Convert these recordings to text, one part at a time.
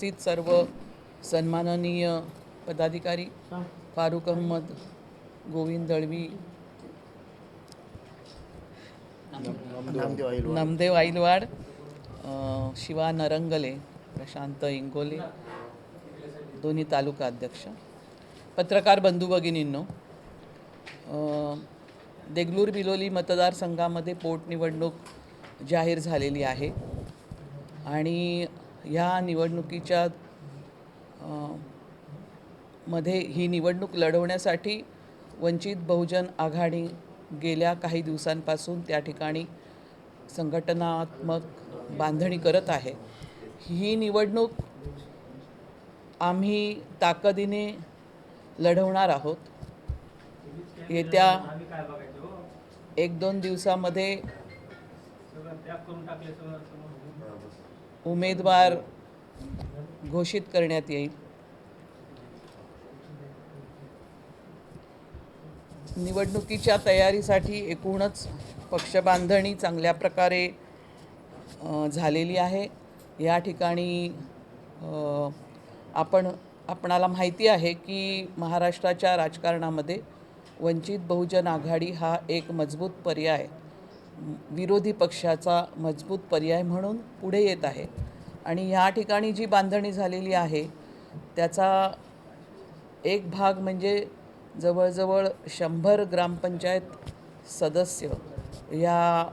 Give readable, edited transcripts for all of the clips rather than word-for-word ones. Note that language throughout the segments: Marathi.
उपस्थित सर्व सन्माननीय पदाधिकारी, फारुक अहमद, गोविंद दळवी, नामदेव आईलवाड, शिवा नरंगले, प्रशांत इंगोले, दोन्ही तालुका अध्यक्ष, पत्रकार बंधू भगिनींनो, देगलूर बिलोली मतदारसंघामध्ये पोटनिवडणूक जाहीर झालेली आहे आणि ह्या निवडणुकीच्या मध्ये ही निवडणूक लढवण्यासाठी वंचित बहुजन आघाडी गेल्या काही दिवसांपासून त्या ठिकाणी संघटनात्मक बांधणी करत आहे. ही निवडणूक आम्ही ताकदीने लढवणार आहोत. येत्या 1-2 दिवसामध्ये उमेदवार घोषित करण्यात येईल. निवडणुकीच्या तयारीसाठी एकूणच पक्षबांधणी चांगल्या प्रकारे झालेली आहे. या ठिकाणी आपणाला माहिती आहे की महाराष्ट्राच्या राजकारणामध्ये वंचित बहुजन आघाडी हा एक मजबूत पर्याय, विरोधी पक्षाचा मजबूत पर्याय म्हणून पुढे येत आहे आणि या ठिकाणी जी बांधणी झालेली आहे त्याचा एक भाग म्हणजे जवळजवळ 100 ग्रामपंचायत सदस्य या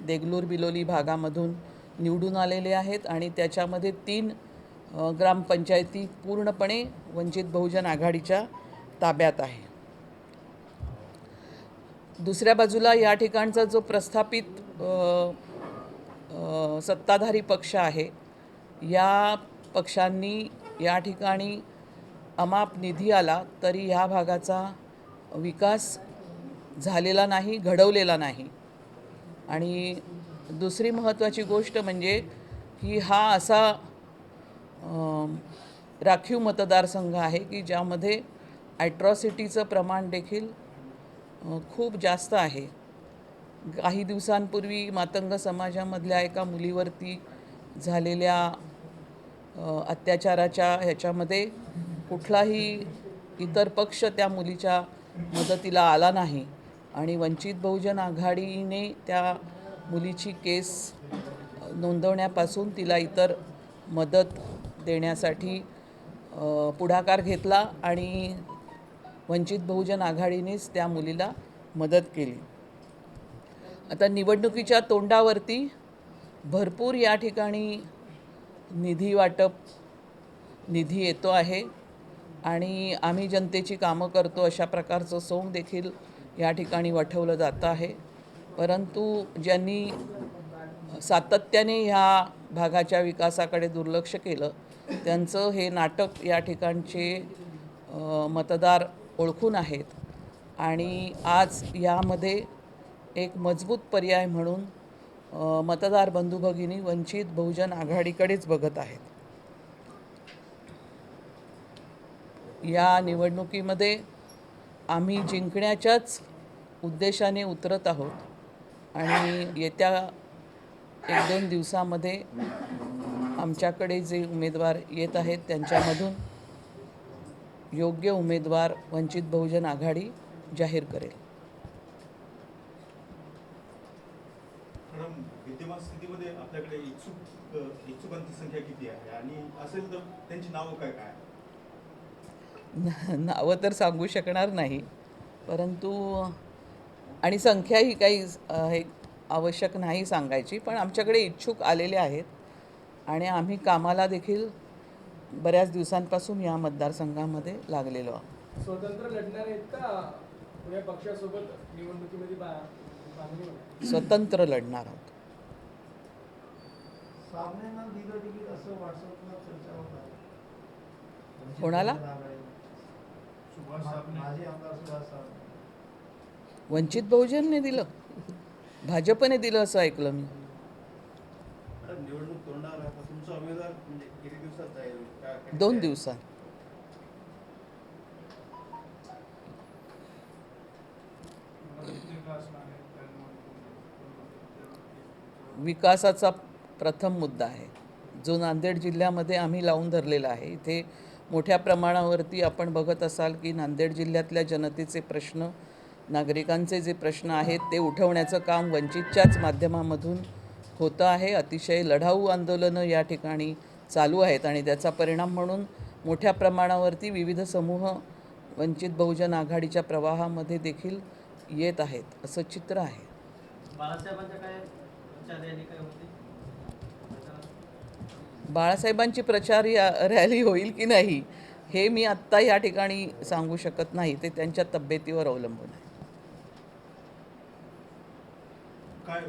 देगलूर बिलोली भागामधून निवडून आलेले आहेत आणि त्याच्यामध्ये 3 ग्रामपंचायती पूर्णपणे वंचित बहुजन आघाडीच्या ताब्यात आहे. दुसऱ्या बाजूला या ठिकाणचा जो प्रस्थापित सत्ताधारी पक्ष आहे, या पक्षांनी या ठिकाणी अमाप निधी आला तरी ह्या भागाचा विकास झालेला नाही, घडवलेला नाही. आणि दुसरी महत्त्वाची गोष्ट म्हणजे की हा असा राखीव मतदारसंघ आहे की ज्यामध्ये ॲट्रॉसिटीचं प्रमाण देखील खूप जास्त आहे. काही दिवसांपूर्वी मातंग समाजामधल्या एका मुलीवरती झालेल्या अत्याचाराच्या ह्याच्यामध्ये कुठलाही इतर पक्ष त्या मुलीच्या मदतीला आला नाही आणि वंचित बहुजन आघाडीने त्या मुलीची केस नोंदवण्यापासून तिला इतर मदत देण्यासाठी पुढाकार घेतला आणि वंचित बहुजन आघाडीनेच त्या मुलीला मदत केली. आता निवडणुकीच्या तोंडावरती भरपूर या ठिकाणी निधी येतो आहे आणि आम्ही जनतेची कामं करतो अशा प्रकारचं सोंग देखील या ठिकाणी वठवलं जातं आहे. परंतु ज्यांनी सातत्याने ह्या भागाच्या विकासाकडे दुर्लक्ष केलं त्यांचं हे नाटक या ठिकाणचे मतदार ओळखून आहेत आणि आज यामध्ये एक मजबूत पर्याय म्हणून मतदार बंधू भगिनी वंचित बहुजन आघाडीकडेच बघत आहेत. या निवडणुकीमध्ये आम्ही जिंकण्याच्याच उद्देशाने उतरत आहोत आणि येत्या 1-2 दिवसामध्ये आमच्याकडे जे उमेदवार येत आहेत त्यांच्यामधून योग्य उमेदवार वंचित बहुजन आघाडी जाहीर करेल. विद्यमान स्थितीमध्ये आपल्याकडे इच्छुकांची संख्या किती आहे आणि असेल तर त्यांची नावं काय काय? नावं तर सांगू शकणार नाही, परंतु आणि संख्या ही काही हे आवश्यक नाही सांगायची, पण आमच्याकडे इच्छुक आलेले आहेत आणि आम्ही कामाला देखील बऱ्याच दिवसांपासून या मतदारसंघामध्ये लागलेलो आहोत. स्वतंत्र लढणार आहेत का पुढे पक्षासोबत निवडणुकीमध्ये स्वतंत्र लढणार आहोत. कोणाला? वंचित बहुजनने दिलं, भाजपने दिलं असं ऐकलं मी. निवडणूक तोंडावर तुमचा उमेदवार म्हणजे किती दिवसात जाईल? 2 दिवसात. विकासाचा प्रथम मुद्दा आहे. जो नांदेड जिल्ह्यामध्ये आम्ही लावून धरलेला आहे. इथे मोठ्या प्रमाणावरती आपण बघत असाल की नांदेड जिल्ह्यातल्या जनतेचे प्रश्न, नागरिकांचे जे प्रश्न आहेत ते उठवण्याचं काम वंचितच्याच माध्यमामधून होतं आहे. अतिशय लढाऊ आंदोलनं या ठिकाणी चालू आहेत आणि त्याचा परिणाम म्हणून मोठ्या प्रमाणावरती विविध समूह वंचित बहुजन आघाडीच्या प्रवाहामध्ये देखील येत आहेत असं चित्र आहे. बाळासाहेबांच्या काय प्रचार रॅली काय होती? बाळासाहेबांची प्रचार रॅली होईल की नाही हे मी आत्ता या ठिकाणी सांगू शकत नाही. ते त्यांच्या तब्येतीवर अवलंबून आहे. काय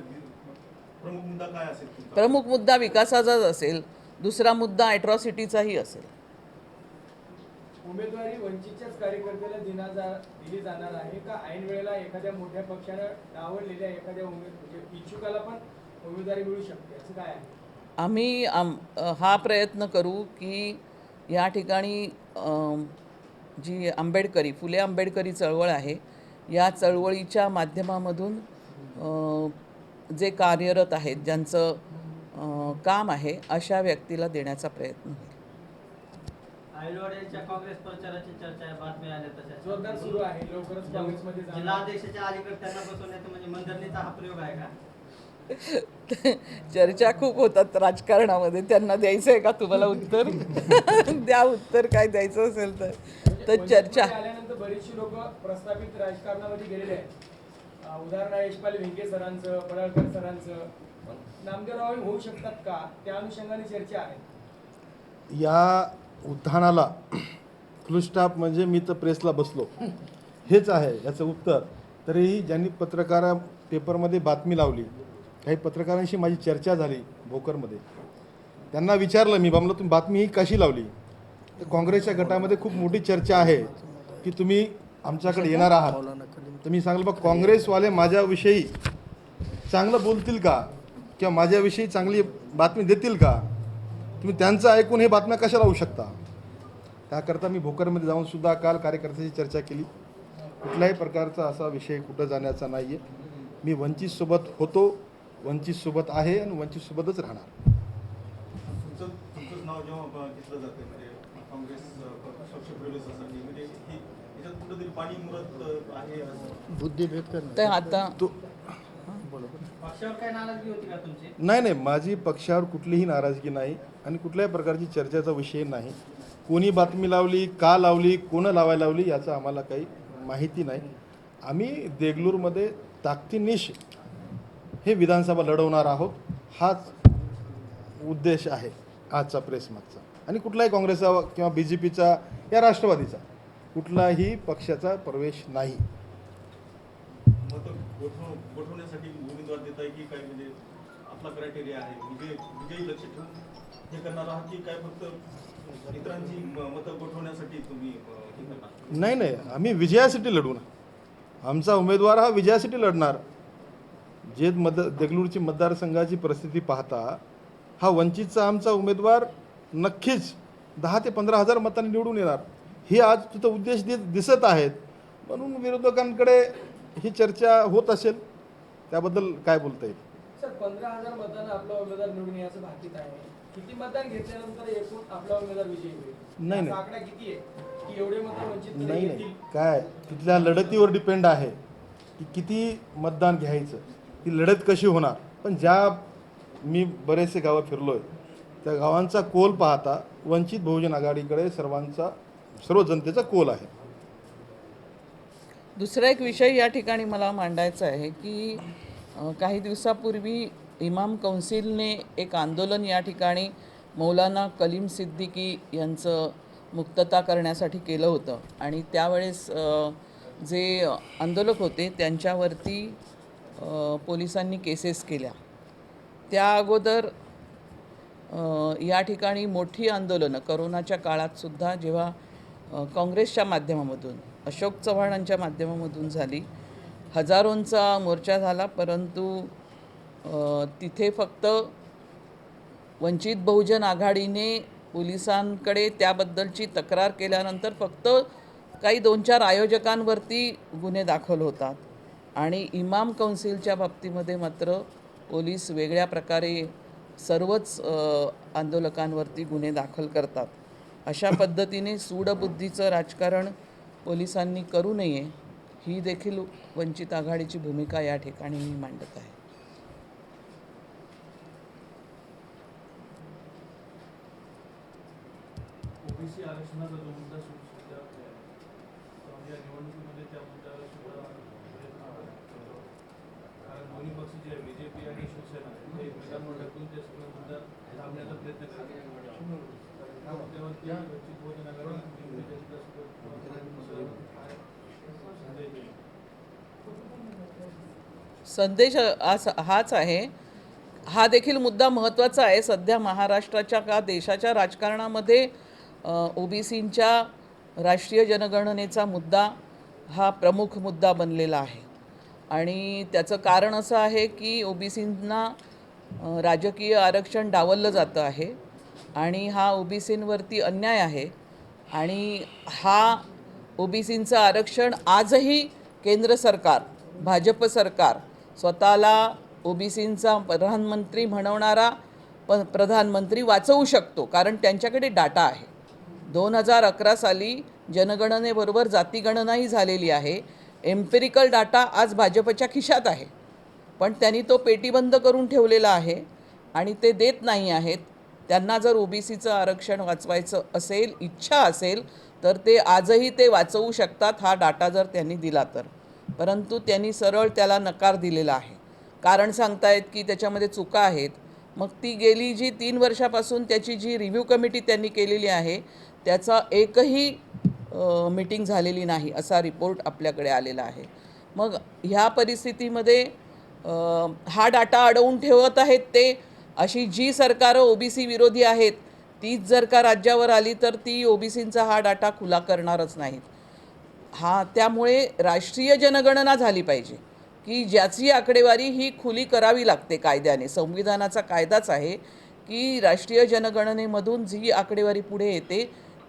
प्रमुख मुद्दा काय असेल तुमचा? प्रमुख मुद्दा विकासाचाच असेल, दुसरा मुद्दा ॲट्रॉसिटीचाही असेल. उमेदवारी वंचितच्याच कार्यकर्त्याला दिली जाणार आहे का ऐन वेळेला एखाद्या मोठ्या पक्षानं डावललेल्या एखाद्या म्हणजे इच्छुकाला पण उमेदवारी मिळू शकते असं काय आहे? आम्ही हा प्रयत्न करू की या ठिकाणी जी फुले आंबेडकरी चळवळ आहे या चळवळीच्या माध्यमामधून जे कार्यरत आहेत, ज्यांचं काम आहे, अशा व्यक्तीला देण्याचा प्रयत्न होईल. आयलवाड्याच्या काँग्रेस प्रचाराची चर्चा आहे, बातम्या आल्या तशा जोरदार सुरू आहे. लवकरच काँग्रेसमध्ये जाणार. जिल्हाध्यक्षाच्या अलीकडे त्यांना बसवण्याचा म्हणजे मनधरणीचा हा प्रयोग आहे का? चर्चा खूप होतात राजकारणामध्ये. त्यांना द्यायचं आहे का तुम्हाला उत्तर? द्या उत्तर, काय द्यायचं असेल तर. तर चर्चा आल्यानंतर बरीचशी लोक प्रस्थापित राजकारणामध्ये गेलेले आहेत. उदाहरण आहे यशपाल भिंके सरांचं, पडळकर सरांचं. नामदेवराव होऊ शकतात का, त्या अनुषंगाने चर्चा आहे. या उत्थानाला फुल स्टॉप म्हणजे मी तर प्रेसला बसलो हेच आहे याचं उत्तर. तरीही ज्यांनी पेपरमध्ये बातमी लावली, काही पत्रकारांशी माझी चर्चा झाली भोकरमध्ये. त्यांना विचारलं मी, बाबा तुम्ही बातमी ही कशी लावली? तर काँग्रेसच्या गटामध्ये खूप मोठी चर्चा आहे की तुम्ही आमच्याकडे येणार आहात. तर मी सांगलं बा काँग्रेसवाले माझ्याविषयी चांगलं बोलतील का किंवा माझ्याविषयी चांगली बातमी देतील का? तुम्ही त्यांचं ऐकून हे बातम्या कशा लावू शकता? त्याकरता मी भोकरमध्ये जाऊन सुद्धा काल कार्यकर्त्यांची चर्चा केली. कुठल्याही प्रकारचा असा विषय कुठं जाण्याचा नाही आहे. मी वंचितसोबत होतो, वंचितसोबत आहे आणि वंचितसोबतच राहणार. तुमचं नाव जेव्हा घेतलं जातं म्हणजे काँग्रेस पक्षप्रवेशासाठी म्हणजे याच्यात कुठंतरी पाणी मुरत आहे असं बुद्धिभेद कर तर आता पक्षावर काय नाराजगी होती का तुमची? नाही, माझी पक्षावर कुठलीही नाराजगी नाही आणि कुठल्याही प्रकारची चर्चेचा विषय नाही. कोणी बातमी लावली, का लावली, कोणं लावायला लावली याचं आम्हाला काही माहिती नाही. आम्ही देगलूरमध्ये ताकदीनिश हे विधानसभा लढवणार आहोत, हाच उद्देश आहे आजचा प्रेस मागचा. आणि कुठलाही काँग्रेसचा किंवा BJPचा या राष्ट्रवादीचा कुठलाही पक्षाचा प्रवेश नाही. मतं गोठवण्यासाठी उमेदवार देत आहे की काय, म्हणजे आपला क्रायटेरिया आहे विजयी लक्ष ठेवून हे करणार आहात की काय फक्त इतरांची मतं गोठवण्यासाठी तुम्ही हे करणार? नाही, आम्ही विजयासाठी लढू ना. आमचा उमेदवार हा विजयासाठी लढणार. जे देगलूरची मतदारसंघाची परिस्थिती पाहता हा वंचितचा आमचा उमेदवार नक्कीच 10 ते 15 हजार मतांनी निवडून येणार हे आज तिथं उद्देश दिसत आहेत. म्हणून विरोधकांकडे ही चर्चा होत असेल, त्याबद्दल काय बोलता येईल? सर, 15,000 मतांना आपला उमेदवार निवडून याचं भाकीत आहे. किती मतदान घेतल्यानंतर एकूण आपला उमेदवार विजयी होईल? नाही. आकडा किती आहे की एवढे मतं वंचित नाही, काय तिथल्या लढतीवर डिपेंड आहे की किती मतदान घ्यायचं, ती लढत कशी होणार. पण मी बरेचसे गावं फिरलोय, त्या गावांचा कोल पाहता वंचित बहुजन आघाडीकडे सर्व जनतेचा कोल आहे. दुसरा एक विषय या ठिकाणी मला मांडायचा आहे की काही दिवसापूर्वी इमाम कौन्सिलने एक आंदोलन या ठिकाणी मौलाना कलीम सिद्दीकी यांचं मुक्तता करण्यासाठी केलं होतं आणि त्यावेळेस जे आंदोलक होते त्यांच्यावरती पोलिसांनी केसेस केल्या. त्या अगोदर या ठिकाणी मोठी आंदोलनं करोनाच्या काळातसुद्धा जेव्हा काँग्रेसच्या माध्यमामधून, अशोक चव्हाणांच्या माध्यमामधून झाली, हजारोंचा मोर्चा झाला, परंतु तिथे फक्त वंचित बहुजन आघाडीने पोलिसांकडे त्याबद्दलची तक्रार केल्यानंतर फक्त काही 2-4 आयोजकांवरती गुन्हे दाखल होतात आणि इमाम कौन्सिलच्या बाबतीमध्ये मात्र पोलीस वेगळ्या प्रकारे सर्वच आंदोलकांवरती गुन्हे दाखल करतात. अशा पद्धतीने सूडबुद्धीचं राजकारण पोलिसांनी करू नये ही देखील वंचित आघाडीची भूमिका या ठिकाणी मी मांडत आहे. ओबीसी आरक्षणाचा जो मुद्दा सुद्धा या निवडणुकीमध्ये त्या मुद्द्याला सुद्धा प्रयत्न करतो. कारण दोन्ही पक्ष जे बीजेपी आणि शिवसेना हे एकमेकांवर ढकलून ते सगळे मुद्दा थांबण्याचा प्रयत्न करतात. त्या मुद्द्यावरती वंचित बहुजन आघाडी पिंपरी चिंचवड संदेश हाच आहे. हा देखील मुद्दा महत्त्वाचा आहे. सध्या महाराष्ट्राच्या का देशाच्या राजकारणामध्ये ओबीसींच्या राष्ट्रीय जनगणनेचा मुद्दा हा प्रमुख मुद्दा बनलेला आहे. आणि त्याचं कारण असं आहे की ओबीसींना राजकीय आरक्षण डावललं जातं आहे आणि हा ओबीसींवरती अन्याय आहे. आणि हा ओबीसींचं आरक्षण आजही केंद्र सरकार, भाजप सरकार स्वतःला ओबीसींचा प्रधानमंत्री म्हणवणारा प्रधानमंत्री वाचवू शकतो, कारण त्यांच्याकडे डाटा आहे. 2011 साली जनगणनेबरोबर जातीगणनाही झालेली आहे. एम्पिरिकल डाटा आज भाजपच्या खिशात आहे, पण त्यांनी तो पेटीबंद करून ठेवलेला आहे आणि ते देत नाही आहेत. त्यांना जर ओबीसीचं आरक्षण वाचवायचं असेल, इच्छा असेल, तर ते आजही ते वाचवू शकतात, हा डाटा जर त्यांनी दिला तर. परंतु त्यांनी सरळ त्याला नकार दिलेला आहे. कारण सांगतायत की त्याच्यामध्ये चुका आहेत. मग ती गेली जी 3 वर्षापासून त्याची जी रिव्ह्यू कमिटी त्यांनी केलेली आहे त्याचा एकही मीटिंग झालेली नाही असा रिपोर्ट आपल्याकडे आलेला आहे. मग ह्या परिस्थितीमध्ये हा डाटा अडवून ठेवत आहेत ते. अशी जी सरकारं ओबीसी विरोधी आहेत तीच जर का राज्यावर आली तर ती ओबीसींचा हा डाटा खुला करणारच नाहीत. त्यामुळे राष्ट्रीय जनगणना झाली पाहिजे की ज्याची आकडेवारी ही खुली करावी लागते कायद्याने. संविधानाचा कायदाच आहे की राष्ट्रीय जनगणनेमधून जी आकडेवारी पुढे येते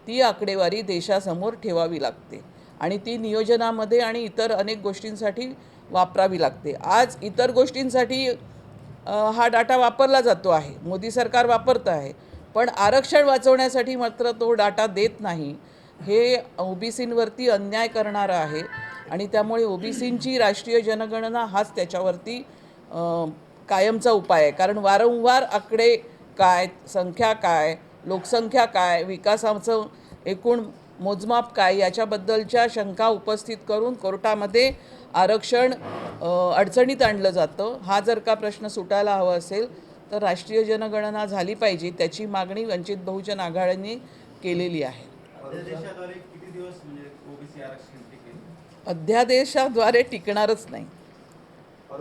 ती आकडेवारी देशासमोर ठेवावी लागते आणि ती नियोजनामध्ये आणि इतर अनेक गोष्टींसाठी वापरावी लागते. आज इतर गोष्टींसाठी हा डाटा वापरला जातो आहे, मोदी सरकार वापरतं आहे, पण आरक्षण वाचवण्यासाठी मात्र तो डाटा देत नाही. हे ओबीसींवरती अन्याय करणारं आहे आणि त्यामुळे ओबीसींची राष्ट्रीय जनगणना हाच त्याच्यावरती कायमचा उपाय आहे. कारण वारंवार आकडे काय, संख्या काय, लोकसंख्या काय, विकासाचं एकूण मोजमाप काय याच्याबद्दलच्या शंका उपस्थित करून कोर्टामध्ये आरक्षण अडचणीत आणलं जातं. हा जर का प्रश्न सुटायला हवा असेल तर राष्ट्रीय जनगणना झाली पाहिजे, त्याची मागणी वंचित बहुजन आघाडीने केलेली आहे. अध्यादेशाद्वारे किती दिवस म्हणजे ओबीसी आरक्षण टिकेल? अध्यादेशाद्वारे टिकणारच नाही.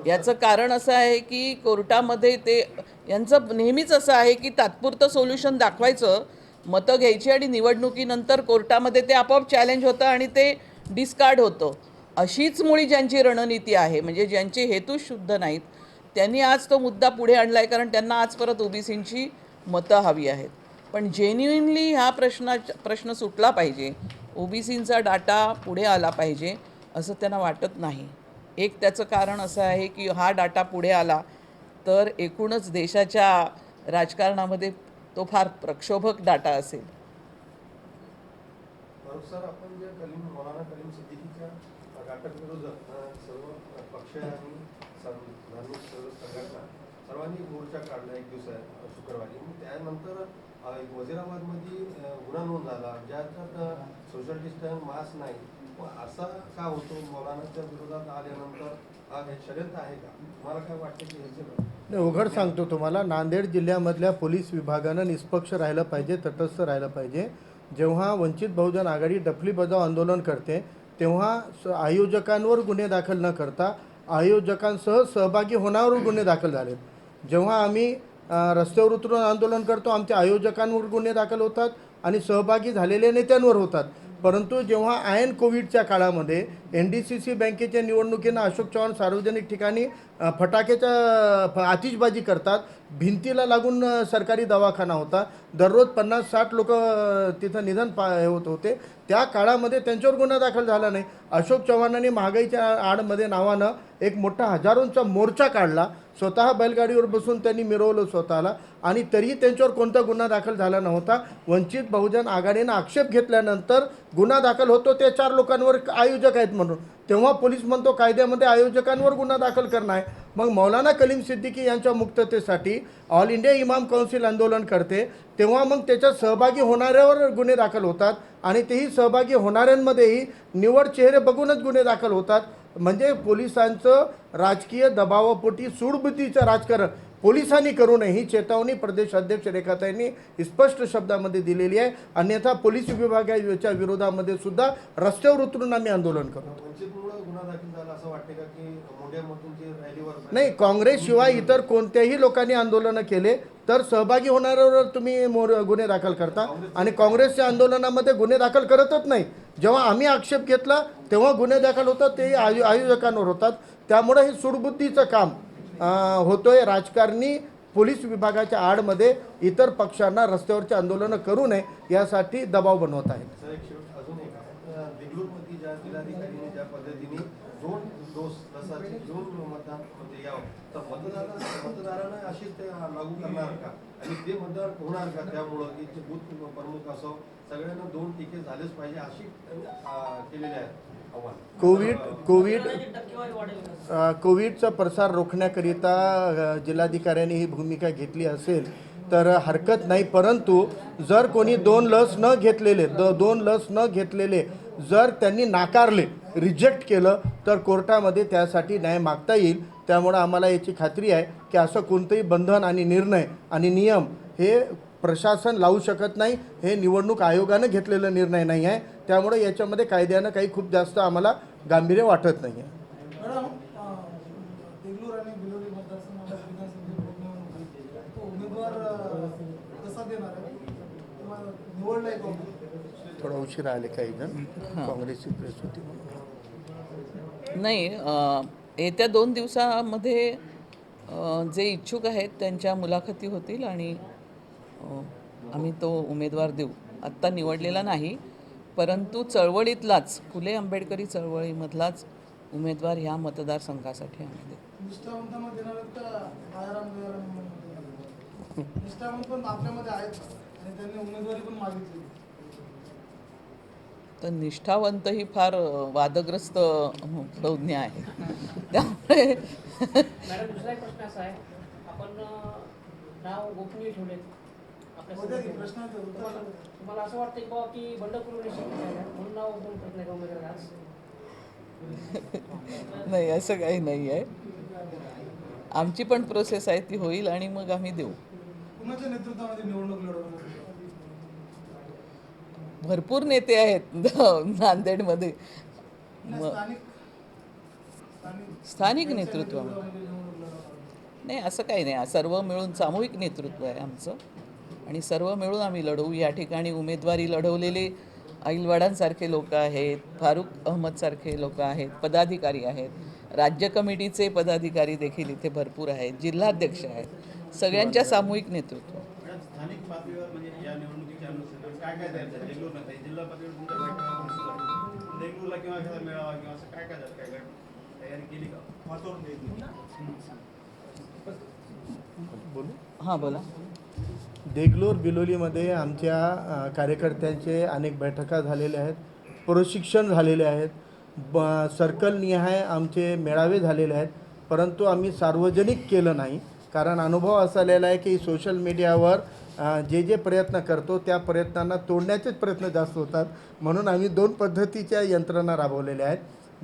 याचं कारण असं आहे की कोर्टामध्ये यांचं नेहमीच असं आहे की तात्पुरतं सोल्युशन दाखवायचं, मतं घ्यायची आणि निवडणुकीनंतर कोर्टामध्ये ते आपोआप चॅलेंज होतं आणि ते डिस्कार्ड होतं. अशीच मुळी ज्यांची रणनीती आहे, म्हणजे ज्यांचे हेतू शुद्ध नाहीत, त्यांनी आज तो मुद्दा पुढे आणला आहे कारण त्यांना आज परत ओबीसींची मतं हवी आहेत. पण जेन्युइनली हा प्रश्न सुटला पाहिजे, ओबीसींचा डाटा पुढे आला पाहिजे असं त्यांना वाटत नाही. एक त्याचं कारण असं आहे की हा डाटा पुढे आला तर एकूणच देशाच्या राजकारणामध्ये तो फार प्रक्षोभक डाटा असेल. सर, आपण जे मौलाना करीम सिद्दीकीच्या घाटक सर्व पक्ष आणि धार्मिक संघटना सर्वांनी मोर्चा काढला एक दिवस शुक्रवारी. त्यानंतर वजिराबादमध्ये गुन्हा नोंद झाला ज्याच्यात सोशल डिस्टन्स मास्क नाही. असा का होतो? मौलानाच्या विरोधात आल्यानंतर हा षडयंत्र आहे का? तुम्हाला काय वाटतं की नाही, उघड सांगतो तुम्हाला, नांदेड जिल्ह्यामधल्या पोलीस विभागानं निष्पक्ष राहिलं पाहिजे, तटस्थ राहिलं पाहिजे. जेव्हा वंचित बहुजन आघाडी डफली बजाव आंदोलन करते तेव्हा आयोजकांवर गुन्हे दाखल न करता आयोजकांसह सहभागी होण्यावर गुन्हे दाखल झालेत. जेव्हा आम्ही रस्त्यावर उतरून आंदोलन करतो आमच्या आयोजकांवर गुन्हे दाखल होतात आणि सहभागी झालेल्या नेत्यांवर होतात. परंतु जेव्हा ऐन कोविडच्या काळामध्ये NDCC बँकेच्या निवडणुकीनं अशोक चव्हाण सार्वजनिक ठिकाणी फटाक्याच्या आतिषबाजी करतात, भिंतीला लागून सरकारी दवाखाना होता, दररोज 50-60 लोक तिथं निधन होत होते, त्या काळामध्ये त्यांच्यावर गुन्हा दाखल झाला नाही. अशोक चव्हाणांनी महागाईच्या आडमध्ये नावानं एक मोठा हजारोंचा मोर्चा काढला स्वतः बैलगाडीवर बसून त्यांनी मिरवलं स्वतःला आणि तरीही त्यांच्यावर कोणता गुन्हा दाखल झाला नव्हता. वंचित बहुजन आघाडीनं आक्षेप घेतल्यानंतर गुन्हा दाखल होतो ते 4 लोकांवर आयोजक आहेत म्हणून. तेव्हा पोलीस म्हणतो कायद्यामध्ये आयोजकांवर गुन्हा दाखल करणं आहे. मग मौलाना कलीम सिद्दीकी यांच्या मुक्ततेसाठी ऑल इंडिया इमाम काउन्सिल आंदोलन करते, तेव्हा मग त्याच्यात सहभागी होणाऱ्यावर गुन्हे दाखल होतात आणि तेही सहभागी होणाऱ्यांमध्येही निवड चेहरे बघूनच गुन्हे दाखल होतात. म्हणजे पोलिसांचं राजकीय दबावापोटी सूडबुद्धीचं राजकारण पोलिसांनी करू नये ही चेतावणी प्रदेश अध्यक्ष रेखाताईंनी स्पष्ट शब्दामध्ये दिलेली आहे. अन्यथा पोलीस विभागाच्या विरोधामध्ये सुद्धा रस्त्यावर उतरून आम्ही आंदोलन करू. वंचितमुळे गुन्हा दाखल झाला असं वाटते का की मोठ्यामधून जे रॅलीवर नाही, काँग्रेसशिवाय इतर कोणत्याही लोकांनी आंदोलनं केले तर सहभागी होणाऱ्यावर तुम्ही गुन्हे दाखल करता आणि काँग्रेसच्या आंदोलनामध्ये गुन्हे दाखल करतच नाही. जेव्हा आम्ही आक्षेप घेतला तेव्हा गुन्हे दाखल होतात ते आयोजकांवर होतात. त्यामुळे हे सूडबुद्धीचं काम होतोय. राजकारणी पोलीस विभागाच्या आडमध्ये इतर पक्षांना रस्त्यावरचे आंदोलनं करू नये यासाठी दबाव बनवत आहेत. अजून एक आहे देगलूरमध्ये ज्या जिल्हाधिकाऱ्यांनी ज्या पद्धतीने 2 डोस लसाचे 2 मतदान म्हणजे यावं तर मतदारांना अशीच ते लागू करणार का आणि ते मतदार होणार का? त्यामुळं की जे बूथ प्रमुख असो सगळ्यांना 2 टिके झालेच पाहिजे अशी केलेले आहेत आव्हान. कोविडचा प्रसार रोखण्याकरिता जिल्हाधिकाऱ्यांनी ही भूमिका घेतली असेल तर हरकत नाही. परंतु जर कोणी 2 लस न घेतलेले जर त्यांनी नाकारले, रिजेक्ट केलं तर कोर्टामध्ये त्यासाठी न्याय मागता येईल. त्यामुळं आम्हाला याची खात्री आहे की असं कोणतंही बंधन आणि निर्णय आणि नियम हे प्रशासन लावू शकत नाही. हे निवडणूक आयोगानं घेतलेला निर्णय नाही आहे. त्यामुळे याच्यामध्ये कायद्यानं काही खूप जास्त आम्हाला गांभीर्य वाटत नाही आहे. मॅडम, देगलूर आणि बिलोली मतदारसंघात उमेदवार कसा देणार आहे? निवडलाय काँग्रेस? थोडा उशीर आले काही जण, काँग्रेसची प्रेस होती म्हणून. नाही, येत्या 2 दिवसामध्ये जे इच्छुक आहेत त्यांच्या मुलाखती होतील आणि आम्ही तो उमेदवार देऊ. आत्ता निवडलेला नाही, परंतु चळवळीतलाच फुले आंबेडकरी चळवळीमधलाच उमेदवार ह्या मतदारसंघासाठी आम्ही देऊ. निष्ठावंतांना देणार आहेत का आयाराम निष्ठावंत पण आपल्यामध्ये आहेत आणि त्यांनी उमेदवारी पण मागितली. तर निष्ठावंत ही फार वादग्रस्त संज्ञा आहे. त्यामुळे मॅडम, दुसरा एक प्रश्न असा आहे, आपण नाव गोपनीय ठेवले प्रश्न तुम्हाला असं वाटतं की बाबा की बंडखोर म्हणून नाव ओपन करत नाही का उमेदवार आज? नाही, असं काही नाही आहे. आमची पण प्रोसेस आहे ती होईल आणि मग आम्ही देऊ. कुणाच्या नेतृत्वामध्ये निवडणूक लढवणार? भरपूर नेते आहेत नांदेडमध्ये. स्थानिक नेतृत्वामध्ये नाही, असं काही नाही. सर्व मिळून सामूहिक नेतृत्व आहे आमचं आणि सर्व मिळून आम्ही लढवू. या ठिकाणी उमेदवारी लढवलेले ऐलवाडांसारखे लोक आहेत, फारुख अहमदसारखे लोक आहेत, पदाधिकारी आहेत, राज्य कमिटीचे पदाधिकारी देखील इथे भरपूर आहेत, जिल्हाध्यक्ष आहेत. सगळ्यांच्या सामूहिक नेतृत्व. स्थानिक पातळीवर म्हणजे या निवडणुकीच्या अनुषंगाने काय काय द्यायचं देगलूर जिल्हा पातळीवर तुमच्या बैठका देगलूरला किंवा एखादा मेळावा किंवा असं काय काय झालं, काय तयारी केली का? बोलू. हां, बोला. देगलूर बिलोलीमध्ये आमच्या कार्यकर्त्यांचे अनेक बैठका झालेल्या आहेत, प्रशिक्षण झालेले आहेत, सर्कलनिहाय आमचे मेळावे झालेले आहेत. परंतु आम्ही सार्वजनिक केलं नाही कारण अनुभव असा आलेला आहे की सोशल मीडियावर जे प्रयत्न करतो त्या प्रयत्नांना तोडण्याचेच प्रयत्न जास्त होतात. म्हणून आम्ही 2 पद्धतीच्या यंत्रणा राबवलेल्या आहेत.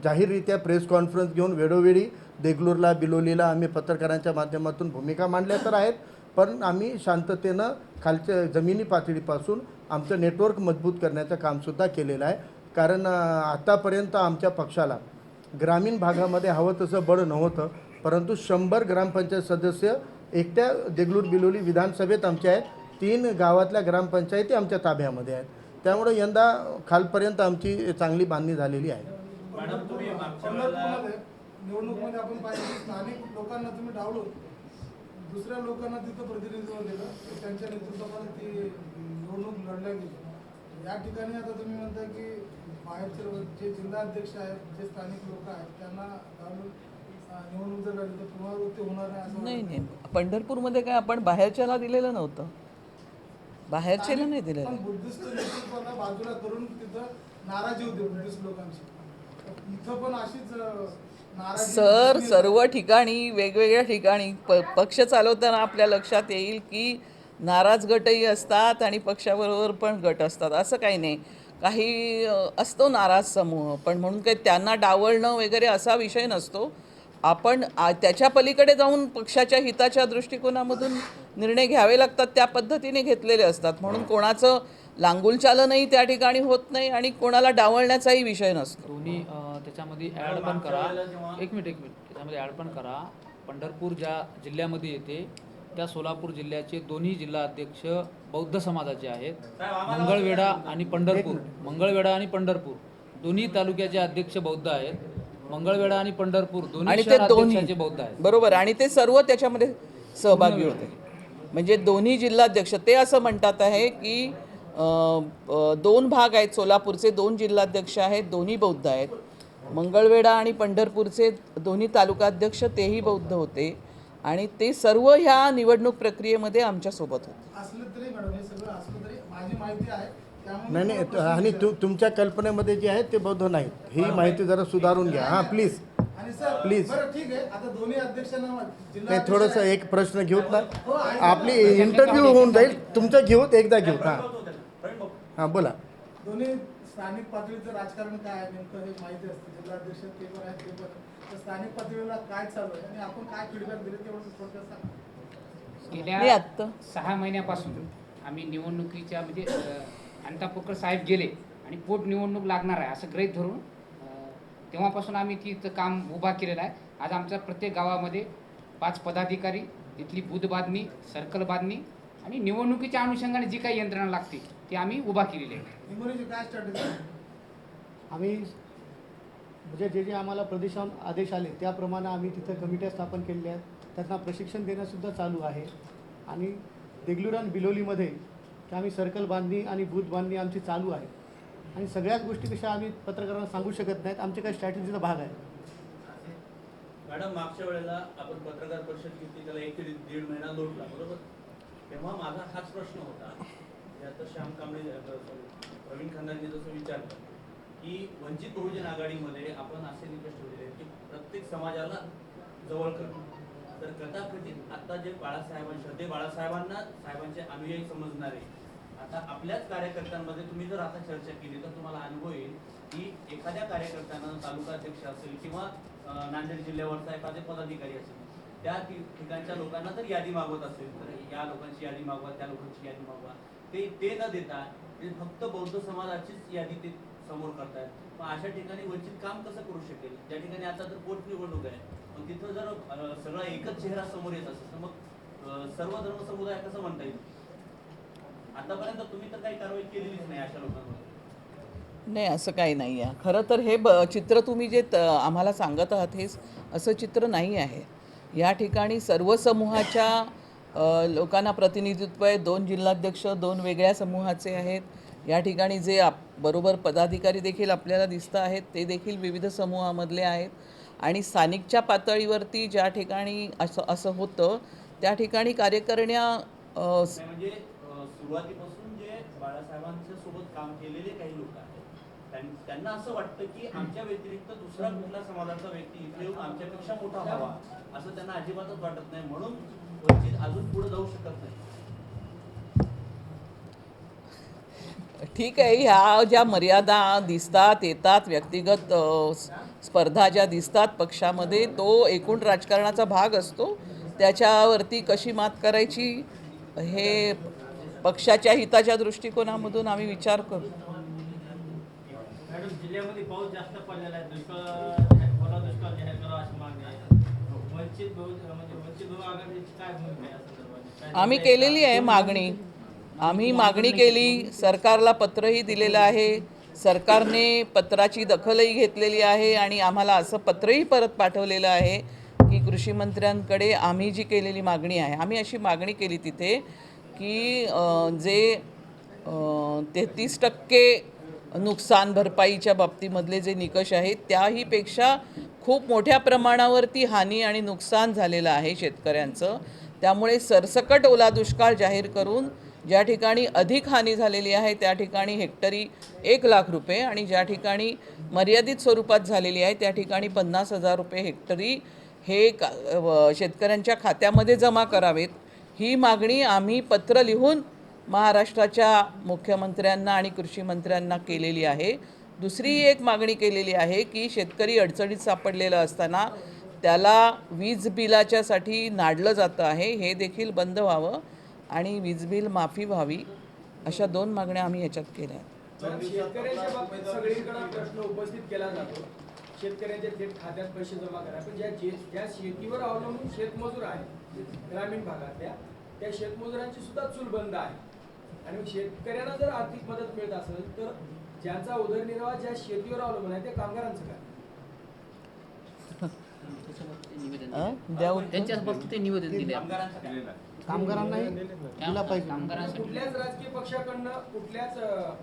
जाहीररित्या प्रेस कॉन्फरन्स घेऊन वेळोवेळी देगलूरला बिलोलीला आम्ही पत्रकारांच्या माध्यमातून भूमिका मांडल्या तर आहेत, पण आम्ही शांततेनं खालच्या जमिनी पातळीपासून आमचं नेटवर्क मजबूत करण्याचं कामसुद्धा केलेलं आहे. कारण आतापर्यंत आमच्या पक्षाला ग्रामीण भागामध्ये हवं तसं बळ नव्हतं, परंतु 100 ग्रामपंचायत सदस्य एकट्या देगलूर बिलोली विधानसभेत आमच्या आहेत. 3 गावातल्या ग्रामपंचायती आमच्या ताब्यामध्ये आहेत. त्यामुळे यंदा खालपर्यंत आमची चांगली बांधणी झालेली आहे. मॅडम, तुम्ही मागच्या निवडणुकीमध्ये आपण पाहिजे स्थानिक लोकांना तुम्ही डावलून दुसऱ्या लोकांना तिथं प्रतिनिधित्व दिलं, त्यांच्या नेतृत्वामध्ये ती निवडणूक लढल्या गेली. या ठिकाणी आता तुम्ही म्हणता की बाहेरचे जे जिल्हाध्यक्ष आहेत, जे स्थानिक लोक आहेत त्यांना डावलून निवडणूक जर लढली तर पुनरावृत्ती होणार नाही असं नाही नाही, पंढरपूरमध्ये काय आपण बाहेरच्याला दिलेलं नव्हतं, बाहेरच्याला नाही दिलेलं. पण बुद्धिस्ट नेतृत्वाला बाजूला करून तिथं नाराजी होती बुद्धिस्ट लोकांची. तर इथं पण अशीच नाराजी सर, दिसून येते. सर्व ठिकाणी वेगवेगळ्या ठिकाणी पक्ष चालवताना आपल्या लक्षात येईल की नाराज गटही असतात आणि पक्षाबरोबर पण गट असतात. असं काही नाही, काही असतो नाराज समूह, पण म्हणून काही त्यांना डावलणं वगैरे असा विषय नसतो. आपण त्याच्या पलीकडे जाऊन पक्षाच्या हिताच्या दृष्टिकोनामधून निर्णय घ्यावे लागतात, त्या पद्धतीने घेतलेले असतात. म्हणून कोणाचं लांगुलचालनही त्या ठिकाणी होत नाही आणि कोणाला डावलण्याचाही विषय नसतो. दोन्ही त्याच्यामध्ये ॲड पण करा. एक मिनिट त्याच्यामध्ये ॲड पण करा. पंढरपूर ज्या जिल्ह्यामध्ये येते त्या सोलापूर जिल्ह्याचे दोन्ही जिल्हा अध्यक्ष बौद्ध समाजाचे आहेत. मंगळवेढा आणि पंढरपूर दोन्ही तालुक्याचे अध्यक्ष बौद्ध आहेत. मंगळवेढा आणि पंढरपूर दोन्ही आणि ते शहर दोन्ही अध्यक्षाचे बौद्ध आहेत. बरोबर, आणि ते सर्व त्याच्यामध्ये सहभागी होते. म्हणजे दोन्ही जिल्हाध्यक्ष ते असं म्हणतात आहे की 2 भाग आहेत, सोलापूरचे 2 जिल्हाध्यक्ष आहेत, दोन्ही बौद्ध आहेत. मंगळवेढा आणि पंढरपूरचे दोन्ही तालुकाध्यक्ष तेही बौद्ध होते आणि ते सर्व ह्या निवडणूक प्रक्रियेमध्ये आमच्यासोबत होते. असलं तरी मॅडम, हे सगळं असलं तरी माझी माहिती आहे त्यामुळे नाही नाही, तुम्हाला आणि प्रश्न तुमच्या कल्पनेमध्ये जे आहेत ते बौद्ध नाहीत, ही माहिती जरा सुधारून घ्या. हां प्लीज. आणि सर प्लीज. बरं ठीक आहे, आता दोन्ही अध्यक्षांना जिल्हा नाही, थोडंसं एक प्रश्न घेऊत ना, हो, आहे. आपली इंटरव्ह्यू होऊन जाईल. तुमचं घेऊत, एकदा घेऊत. हां बोला. दोन्ही स्थानिक पातळीचं राजकारण काय आहे नेमकं हे माहिती असतं. जिल्हाध्यक्ष ते पण आहेत, ते पण आहेत. तर स्थानिक पातळीला काय चालू आहे आणि आपण काय फीडबॅक दिले तेवढं थोडक्यात सांगा. मी गेल्या आत्ता 6 महिन्यापासून आम्ही निवडणुकीच्या म्हणजे अंतापूरकर साहेब गेले आणि पोटनिवडणूक लागणार आहे असं गृहीत धरून तेव्हापासून आम्ही तिथं काम उभा केलेलं आहे. आज आमच्या प्रत्येक गावामध्ये 5 पदाधिकारी, तिथली बूथ बांधणी, सर्कल बांधणी आणि निवडणुकीच्या अनुषंगाने जी काही यंत्रणा लागते ती आम्ही उभा केलेली आहे. निमोनीची काय स्ट्रॅटेजी आहे? आम्ही म्हणजे जे आम्हाला प्रदेशाहून आदेश आले त्याप्रमाणे आम्ही तिथं कमिट्या स्थापन केलेल्या आहेत. त्यांना प्रशिक्षण देणंसुद्धा चालू आहे. आणि देगलूर आणि बिलोलीमध्ये की आम्ही सर्कल बांधणी आणि बूथ बांधणी आमची चालू आहे. आणि सगळ्याच गोष्टी कशा आम्ही पत्रकारांना सांगू शकत नाहीत, आमच्या काही स्ट्रॅटेजीचा भाग आहे. मॅडम, मागच्या वेळेला आपण पत्रकार परिषद घेतली, त्याला 1 ते 1.5 महिना लोटला, बरोबर? तेव्हा माझा हाच प्रश्न होता की आता श्याम कांबळे प्रवीण खंदांनी जसं विचारलं की वंचित बहुजन आघाडीमध्ये आपण असे निकष ठेवलेले आहेत की प्रत्येक समाजाला जवळ करणं. तर कथाकथित आता जे श्रद्धे बाळासाहेबांना साहेबांचे अनुयायी समजणारे आता आपल्याच कार्यकर्त्यांमध्ये तुम्ही जर आता चर्चा केली तर तुम्हाला अनुभव येईल की एखाद्या कार्यकर्त्यांना तालुकाध्यक्ष असेल किंवा नांदेड जिल्ह्यावरचा एखादे पदाधिकारी असेल, त्या ठिकाणच्या लोकांना जर यादी मागवत असेल तर या लोकांची यादी मागवा, त्या लोकांची यादी मागवा, ते न देता ते फक्त बौद्ध समाजाचीच यादी ते समोर करतायत. मग अशा ठिकाणी वंचित काम कसं करू शकेल? ज्या ठिकाणी आता जर पोटनिवडणूक आहे, मग तिथं जर सगळा एकच चेहरा समोर येत असेल तर मग सर्व धर्म समुदाय कसं म्हणता येईल? आतापर्यंत तुम्ही तर काही कारवाई केलेलीच नाही अशा लोकांवर. नाही, असं काही नाही आहे. खरं तर हे चित्र तुम्ही जे आम्हाला सांगत आहात हे असं चित्र नाही आहे. या ठिकाणी सर्व समूहाच्या लोकांना प्रतिनिधित्व आहे. 2 जिल्हाध्यक्ष 2 वेगळ्या समूहाचे आहेत. या ठिकाणी जे बरोबर पदाधिकारी देखील आपल्याला दिसत आहेत ते देखील विविध समूहामधले आहेत. आणि स्थानिकच्या पातळीवरती ज्या ठिकाणी असं होतं त्या ठिकाणी कार्यकारिण्या म्हणजे सुरुवातीपासून जे बाळासाहेबांच्या सोबत काम केलेले काही लोक आहेत त्यांना असं वाटतं की आमच्या व्यतिरिक्त दुसरा कुठला समाजाचा व्यक्ती इथे येऊन आमच्यापेक्षा मोठा व्हावा असं त्यांना अजिबातच वाटत नाही, म्हणून वंचित अजून पुढे जाऊ शकत नाही. ठीक आहे, ह्या ज्या मर्यादा दिसतात येतात, व्यक्तिगत स्पर्धा ज्या दिसतात पक्षामध्ये, तो एकूण राजकारणाचा भाग असतो. त्याच्यावरती कशी मात करायची हे पक्षाच्या हिताच्या दृष्टिकोनामधून आम्ही विचार करू. मॅडम, जिल्ह्यामध्ये पाऊस जास्त पडलेला आहे, दुष्काळ जाहीर करावा अशी मागणी आहे. वंचित बहुजन आघाडीची काय भूमिका आहे या संदर्भात? आम्ही केलेली आहे मागणी. आम्ही मागणी केली, सरकारला पत्रही दिलेलं आहे. सरकारने पत्राची दखलही घेतलेली आहे आणि आम्हाला असं पत्रही परत पाठवलेलं आहे की कृषी मंत्र्यांकडे आम्ही जी केलेली मागणी आहे, आम्ही अशी मागणी केली तिथे की जे 33% नुकसान भरपाईच्या बाबतीमधले जे निकष आहेत त्याहीपेक्षा खूप मोठ्या प्रमाणावरती हानी आणि नुकसान झालेलं आहे शेतकऱ्यांचं. त्यामुळे सरसकट ओला दुष्काळ जाहीर करून ज्या ठिकाणी अधिक हानी झालेली आहे त्या ठिकाणी हेक्टरी 1,00,000 रुपये आणि ज्या ठिकाणी मर्यादित स्वरूपात झालेली आहे त्या ठिकाणी 50,000 रुपये हेक्टरी हे शेतकऱ्यांच्या खात्यामध्ये जमा करावेत. ही मागणी आम्ही पत्र लिहून महाराष्ट्राच्या मुख्यमंत्र्यांना आणि कृषी मंत्र्यांना केलेली आहे. दुसरी एक मागणी केलेली आहे की शेतकरी अडचणीत सापडलेलं असताना त्याला वीज बिलाच्यासाठी नाडलं जातं आहे, हे देखील बंद व्हावं आणि वीज बिल माफी व्हावी. अशा 2 मागण्या आम्ही याच्यात केल्या आहेत. पण शेतकऱ्यांच्या बाबतीत सगळीकडे प्रश्न उपस्थित केला जातो. शेतकऱ्यांच्या थेट खात्यात पैसे जमा करा, पण ज्या शेतीवर अवलंबून शेतमजूर आहेत ग्रामीण भागातल्या, त्या शेतमजुरांची सुद्धा चूल बंद आहे. आणि शेतकऱ्यांना जर आर्थिक मदत मिळत असेल तर ज्यांचा उदरनिर्वाह ज्या शेतीवर अवलंबून आहे त्या कामगारांचं काय? त्यांच्याच बाबतीत ते निवेदन दिले. कामगारांनाही दिला पाहिजे. कुठल्याच राजकीय पक्षाकडनं, कुठल्याच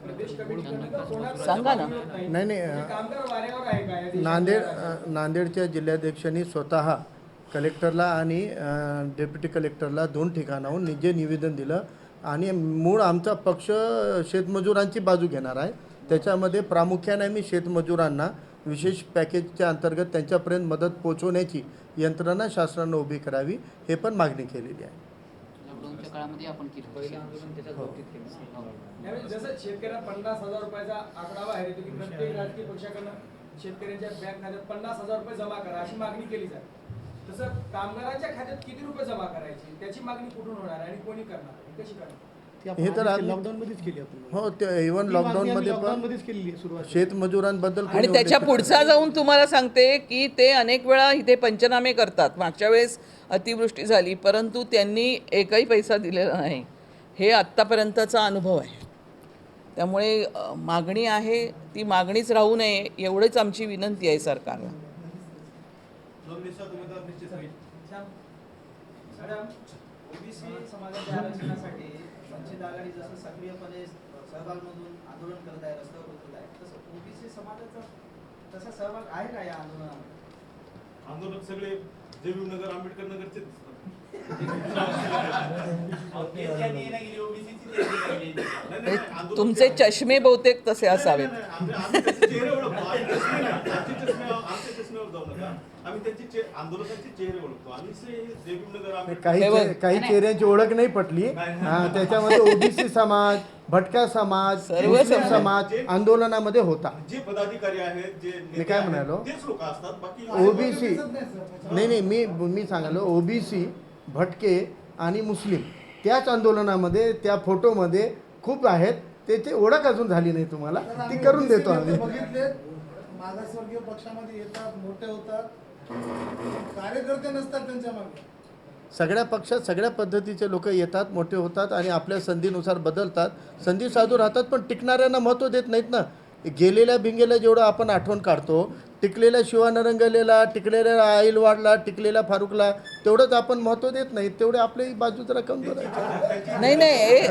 प्रदेश कमिटीकडनं कोणाचं सांगा ना. नाही कामगार वाऱ्यावर आहे का या देशात? नांदेडच्या जिल्हाध्यक्षांनी स्वतः कलेक्टरला आणि डेप्युटी कलेक्टरला 2 ठिकाणाहून जे निवेदन दिलं आणि मूळ आमचा पक्ष शेतमजुरांची बाजू घेणार आहे. त्याच्यामध्ये प्रामुख्याने आम्ही शेतमजुरांना विशेष पॅकेजच्या अंतर्गत त्यांच्यापर्यंत मदत पोहोचवण्याची यंत्रणा शासनानं उभी करावी, हे पण मागणी केलेली आहे. लॉकडाऊनच्या काळामध्ये आपण केलं पहिलं आंदोलन त्याच्याच बाबतीत केलं. यावेळी जसं शेतकऱ्यांना 50,000 रुपयाचा आकडा बाहेर येतो की प्रत्येक राजकीय पक्षाकडनं शेतकऱ्यांच्या बँक खात्यात 50,000 रुपये जमा करा अशी मागणी केली जाते. तसं कामगारांच्या खात्यात किती रुपये जमा करायची त्याची मागणी कुठून होणार आणि कोणी करणार, कशी करणार? हे तर लॉकडाऊन मध्येच केली आपण. हो, ते इव्हन लॉकडाऊनमध्ये पण मध्येच केली सुरुवात. शेतमजुरांबद्दल आणि त्याच्या पुढचा जाऊन तुम्हाला सांगते की ते अनेक वेळा इथे पंचनामे करतात. मागच्या वेळेस अतिवृष्टी झाली परंतु त्यांनी एकही पैसा दिलेला नाही. हे आत्तापर्यंतचा अनुभव आहे. त्यामुळे मागणी आहे ती मागणीच राहू नये एवढीच आमची विनंती आहे सरकारला. मॅडम, ओबीसी समाजाच्या आरक्षणासाठी वंचित आघाडी जसं सक्रियपणे सहभागमधून आंदोलन करत आहे, रस्त्यावर उतरत आहे, तसं ओबीसी समाजाचा तसा सहभाग आहे का या आंदोलनामध्ये? आंदोलक सगळे जयभीमनगर आंबेडकर नगरचे तुमचे चष्मे बहुतेक तसे असावेत. चेहरे ओळखतो. आम्ही त्यांचे आंदोलकांचे चेहरे ओळखतो. आम्ही जयभीमनगर आंबेडकर काही चेहऱ्यांची ओळख नाही पटली. त्याच्यामध्ये ओबीसी समाज, भटका समाज, सर्व मुस्लिम समाज आंदोलनामध्ये होता. जे पदाधिकारी आहेत, जे मी काय म्हणालो, तेच लोक असतात. बाकी ओबीसी नाही मी सांगालो ओबीसी, भटके आणि मुस्लिम त्याच आंदोलनामध्ये त्या फोटोमध्ये खूप आहेत. त्याची ओळख अजून झाली नाही तुम्हाला, ती करून देतो आम्ही. बघितले मागासवर्गीय पक्षामध्ये येतात, मोठे होतात, कार्यकर्ते नसतात त्यांच्या मागे. सगळ्या पक्षात सगळ्या पद्धतीचे लोक येतात, मोठे होतात आणि आपल्या संधीनुसार बदलतात. संधी साधू राहतात, पण टिकणाऱ्यांना महत्त्व देत नाहीत ना. गेलेल्या भिंगेला जेवढं आपण आठवण काढतो, टिकलेल्या शिवानरंगलेला, टिकलेल्या आईलवाडला, टिकलेल्या फारुकला तेवढंच आपण महत्त्व देत नाही. तेवढे आपली बाजू जरा कमजोर आहे. नाही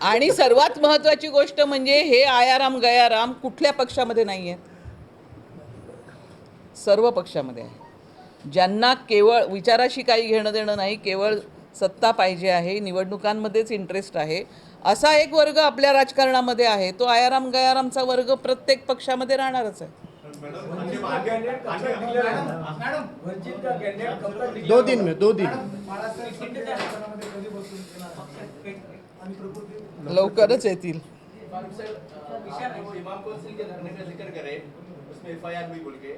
आणि सर्वात महत्त्वाची गोष्ट म्हणजे हे आयाराम गयाराम कुठल्या पक्षामध्ये नाही आहेत, सर्व पक्षामध्ये आहे. ज्यांना केवळ विचाराशी काही घेणं देणं नाही, केवळ सत्ता पाहिजे आहे, निवडणुकांमध्येच इंटरेस्ट आहे, असा एक वर्ग आपल्या राजकारणामध्ये आहे. तो आयाराम गयारामचा वर्ग प्रत्येक पक्षामध्ये राहणारच आहे. दो दिन लवकरच येतील. इमाम कौंसिल के धरने का जिक्र करें, उसमें FIR हुई बोल के,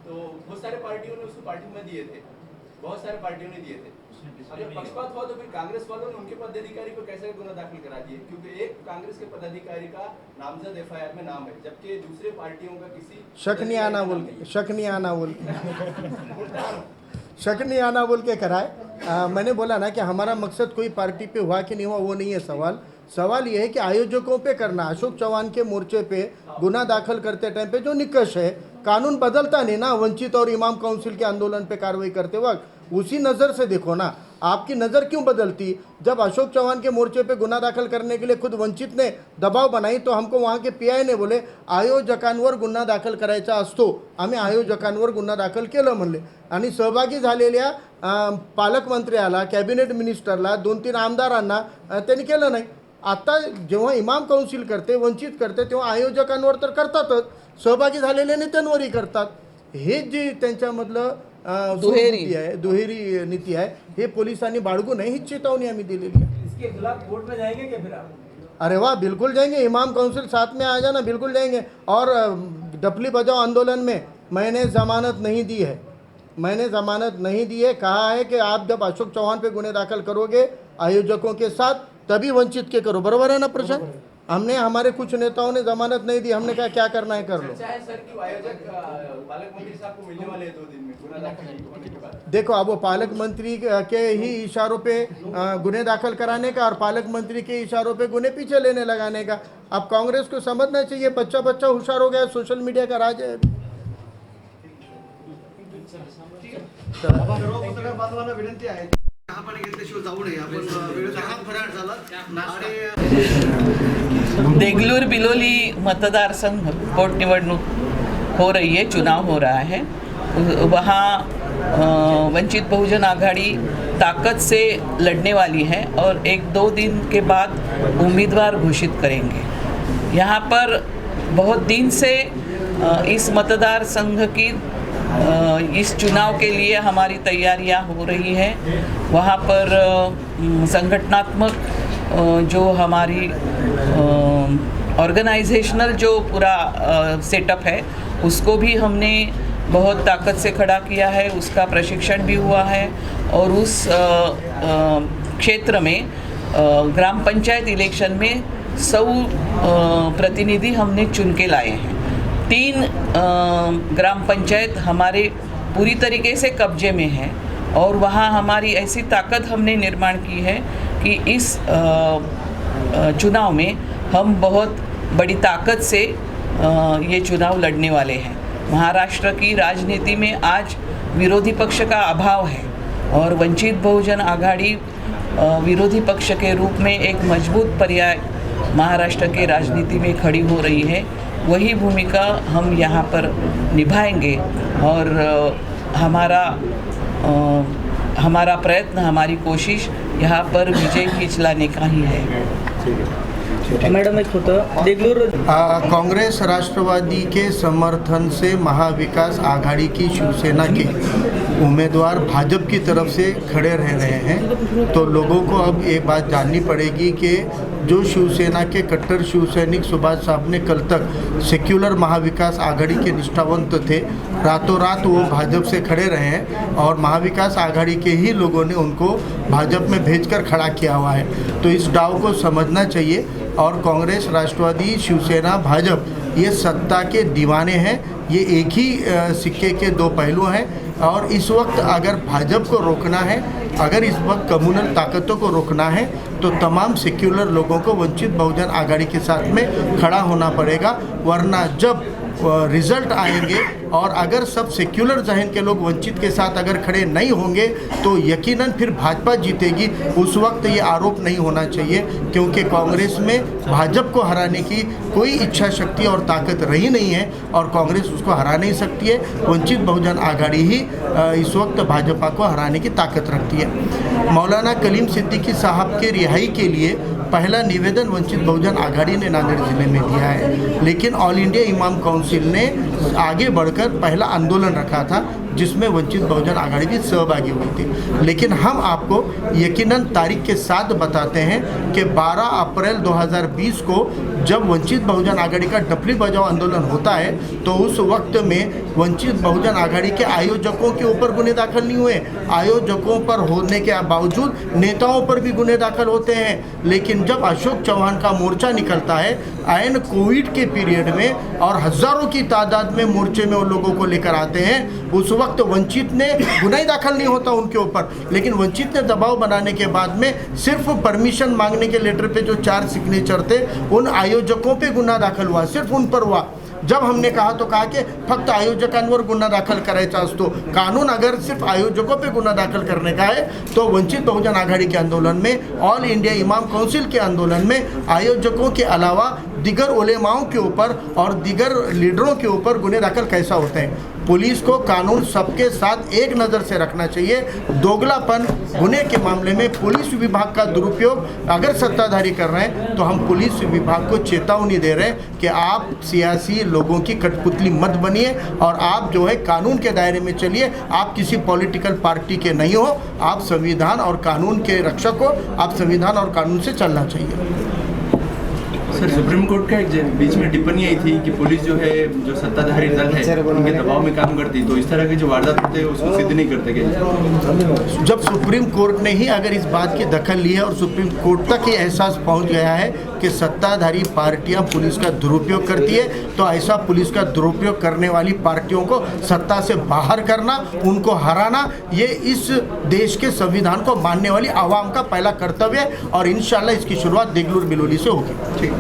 तो बहुत सारे पार्टियों ने उसको पार्टी में दिए थे, बहुत सारे पार्टियों ने दिए थे. अगर पक्षपात हुआ तो फिर कांग्रेस वालों ने उनके पदाधिकारी को कैसे गुना दाखिल करा दिए? क्योंकि एक कांग्रेस के पदाधिकारी का नामजद FIR में नाम है, जबकि दूसरे पार्टियों का किसी शक नहीं आना बोल के कराए. मैंने बोला ना कि हमारा मकसद कोई पार्टी पे हुआ कि नहीं हुआ वो नहीं है सवाल. सवाल ये है कि आयोजकों पे करना. अशोक चौहान के मोर्चे पे गुना दाखिल करते टाइम पे जो निकष है, कानून बदलता नहीं ना. वंचित और इमाम काउंसिल के आंदोलन पे कार्रवाई करते वक्त उसी नज़र से देखो ना. आपकी नज़र क्यों बदलती? जब अशोक चव्हाण के मोर्चे पे गुन्हा दाखल करने के लिए खुद वंचित ने दबाव बनाई तो हमको वहाँ के PI ने बोले आयोजकांवर गुन्हा दाखल करायचा असतो, आम्ही आयोजकांवर गुन्हा दाखल केलं म्हणले. आणि सहभागी झालेल्या पालकमंत्र्याला, कॅबिनेट मिनिस्टरला, 2-3 आमदारांना त्यांनी केलं नाही. आता जेव्हा इमाम काउन्सिल करते, वंचित करते, तेव्हा आयोजकांवर तर करतातच, सहभागी झालेल्या नेत्यांवरही करतात. हे जे त्यांच्यामधलं दुहेरी नीति है, हे पोलिसांनी बाळगू नये ही चेतावनी आम्ही दिलेली आहे. इसके खिलाफ कोर्ट में जाएंगे क्या फिर आप? अरे वाह, बिल्कुल जाएंगे. इमाम काउंसिल साथ में आ जाना, बिल्कुल जाएंगे. और डफली बजाओ आंदोलन में मैंने जमानत नहीं दी है, मैंने ज़मानत नहीं दी है. कहा है कि आप जब अशोक चौहान पे गुन्हे दाखल करोगे आयोजकों के साथ तभी वंचित के करो. बराबर है ना प्रशांत? हमने, हमारे कुछ नेताओं ने जमानत नहीं दी, हमने कहा क्या करना है कर लो. चर्चा है सर कि आयोजक पालक मंत्री साहब को मिलने वाले हैं 2 दिन में गुन्हा दाखल होने के बाद. देखो, अब वो पालक मंत्री के ही इशारों पे गुन्हे दाखिल कराने का और पालक मंत्री के इशारों पे गुन्हे पीछे लेने लगाने का. अब कांग्रेस को समझना चाहिए, बच्चा हुशार हो गया, सोशल मीडिया का राज है. सर्व पत्रकार बांधवांना विनंती आहे चहा पाणी घेतल्याशिवाय जाऊ नये. आपण वेळेचा हा फराळ झाला आणि देगलूर बिलोली मतदार संघ पोटनिवडणूक हो रही है, चुनाव हो रहा है. वहाँ वंचित बहुजन आघाड़ी ताकत से लड़ने वाली है और 1-2 दिन के बाद उम्मीदवार घोषित करेंगे. यहाँ पर बहुत दिन से इस मतदार संघ की इस चुनाव के लिए हमारी तैयारियां हो रही हैं. वहाँ पर संगठनात्मक जो हमारी ऑर्गेनाइजेशनल जो पूरा सेटअप है उसको भी हमने बहुत ताकत से खड़ा किया है, उसका प्रशिक्षण भी हुआ है. और उस क्षेत्र में ग्राम पंचायत इलेक्शन में 100 प्रतिनिधि हमने चुन के लाए हैं. 3 ग्राम पंचायत हमारे पूरी तरीके से कब्जे में है और वहाँ हमारी ऐसी ताकत हमने निर्माण की है कि इस चुनाव में हम बहुत बड़ी ताकत से ये चुनाव लड़ने वाले हैं. महाराष्ट्र की राजनीति में आज विरोधी पक्ष का अभाव है और वंचित बहुजन आघाड़ी विरोधी पक्ष के रूप में एक मजबूत पर्याय महाराष्ट्र के राजनीति में खड़ी हो रही है. वही भूमिका हम यहाँ पर निभाएंगे और हमारा प्रयत्न, हमारी कोशिश यहाँ पर विजय खींच लाने का ही है. मैडम, एक होतं देगलूर कांग्रेस राष्ट्रवादी के समर्थन से महाविकास आघाड़ी की शिवसेना के उम्मीदवार भाजपा की तरफ से खड़े रह रहे हैं. तो लोगों को अब एक बात जाननी पड़ेगी कि जो शिवसेना के कट्टर शिवसैनिक सुभाष साहब ने कल तक सेक्युलर महाविकास आघाड़ी के निष्ठावंत थे, रातों रात वो भाजपा से खड़े रहे हैं और महाविकास आघाड़ी के ही लोगों ने उनको भाजपा में भेजकर खड़ा किया हुआ है. तो इस डाव को समझना चाहिए. और कांग्रेस, राष्ट्रवादी, शिवसेना, भाजपा ये सत्ता के दीवाने हैं. ये एक ही सिक्के के 2 पहलू हैं. और इस वक्त अगर भाजपा को रोकना है, अगर इस वक्त कम्युनल ताकतों को रोकना है तो तमाम सेक्युलर लोगों को वंचित बहुजन आघाड़ी के साथ में खड़ा होना पड़ेगा. वरना जब रिजल्ट आएंगे और अगर सब सेक्युलर जहन के लोग वंचित के साथ अगर खड़े नहीं होंगे तो यकीनन फिर भाजपा जीतेगी. उस वक्त ये आरोप नहीं होना चाहिए क्योंकि कांग्रेस में भाजपा को हराने की कोई इच्छा शक्ति और ताकत रही नहीं है और कांग्रेस उसको हरा नहीं सकती है. वंचित बहुजन आघाड़ी ही इस वक्त भाजपा को हराने की ताकत रखती है. मौलाना कलीम सिद्दीकी साहब के रिहाई के लिए पहला निवेदन वंचित बहुजन आघाड़ी ने नांदेड़ जिले में दिया है, लेकिन ऑल इंडिया इमाम काउंसिल ने आगे बढ़कर पहला आंदोलन रखा था जिसमें वंचित बहुजन आघाड़ी भी सहभागी हुई थी. लेकिन हम आपको यकीनन तारीख के साथ बताते हैं कि 12 अप्रैल 2020 को जब वंचित बहुजन आघाड़ी का डफली बजाओ आंदोलन होता है तो उस वक्त में वंचित बहुजन आघाड़ी के आयोजकों के ऊपर गुन्हे दाखिल नहीं हुए. आयोजकों पर होने के बावजूद नेताओं पर भी गुन्हे दाखिल होते हैं. लेकिन जब अशोक चौहान का मोर्चा निकलता है एन कोविड के पीरियड में और हज़ारों की तादाद में मोर्चे में उन लोगों को लेकर आते हैं, उस वक्त वंचित ने गुनाह दाखिल नहीं होता उनके ऊपर. लेकिन वंचित ने दबाव बनाने के बाद में सिर्फ परमिशन मांगने के लेटर पे जो 4 सिग्नेचर थे उन आयोजकों पे गुनाह दाखिल हुआ, सिर्फ उन पर हुआ. जब हमने कहा तो कहा की फक्त आयोजकांवर गुन्हा दाखल करायचा असतो. कानून अगर सिर्फ आयोजकों पे गुन्हा दाखल करने का है तो वंचित बहुजन आघाड़ी के आंदोलन में, ऑल इंडिया इमाम काउंसिल के आंदोलन में आयोजकों के अलावा दिगर उलेमाओं के ऊपर और दिगर लीडरों के ऊपर गुन्हे दाखिल कैसा होते हैं. पुलिस को कानून सबके साथ एक नज़र से रखना चाहिए. दोगलापन गुन्हे के मामले में पुलिस विभाग का दुरुपयोग अगर सत्ताधारी कर रहे हैं तो हम पुलिस विभाग को चेतावनी दे रहे हैं कि आप सियासी लोगों की कठपुतली मत बनिए और आप जो है कानून के दायरे में चलिए. आप किसी पॉलिटिकल पार्टी के नहीं हो, आप संविधान और कानून के रक्षक हो. आप संविधान और कानून से चलना चाहिए. सर, सुप्रीम कोर्ट का एक बीच में टिप्पणी आई थी कि पुलिस जो है, जो सत्ताधारी दल है, उनके दबाव में काम करती, तो इस तरह के जो वारदात होते हैं उसको सिद्ध नहीं करते क्या? जब सुप्रीम कोर्ट ने ही अगर इस बात की दखल ली है और सुप्रीम कोर्ट तक ये एहसास पहुंच गया है कि सत्ताधारी पार्टियां पुलिस का दुरुपयोग करती है, तो ऐसा पुलिस का दुरुपयोग करने वाली पार्टियों को सत्ता से बाहर करना, उनको हराना, ये इस देश के संविधान को मानने वाली आवाम का पहला कर्तव्य है और इंशाल्लाह इसकी शुरुआत देगलूर बिलोली से होगी. ठीक.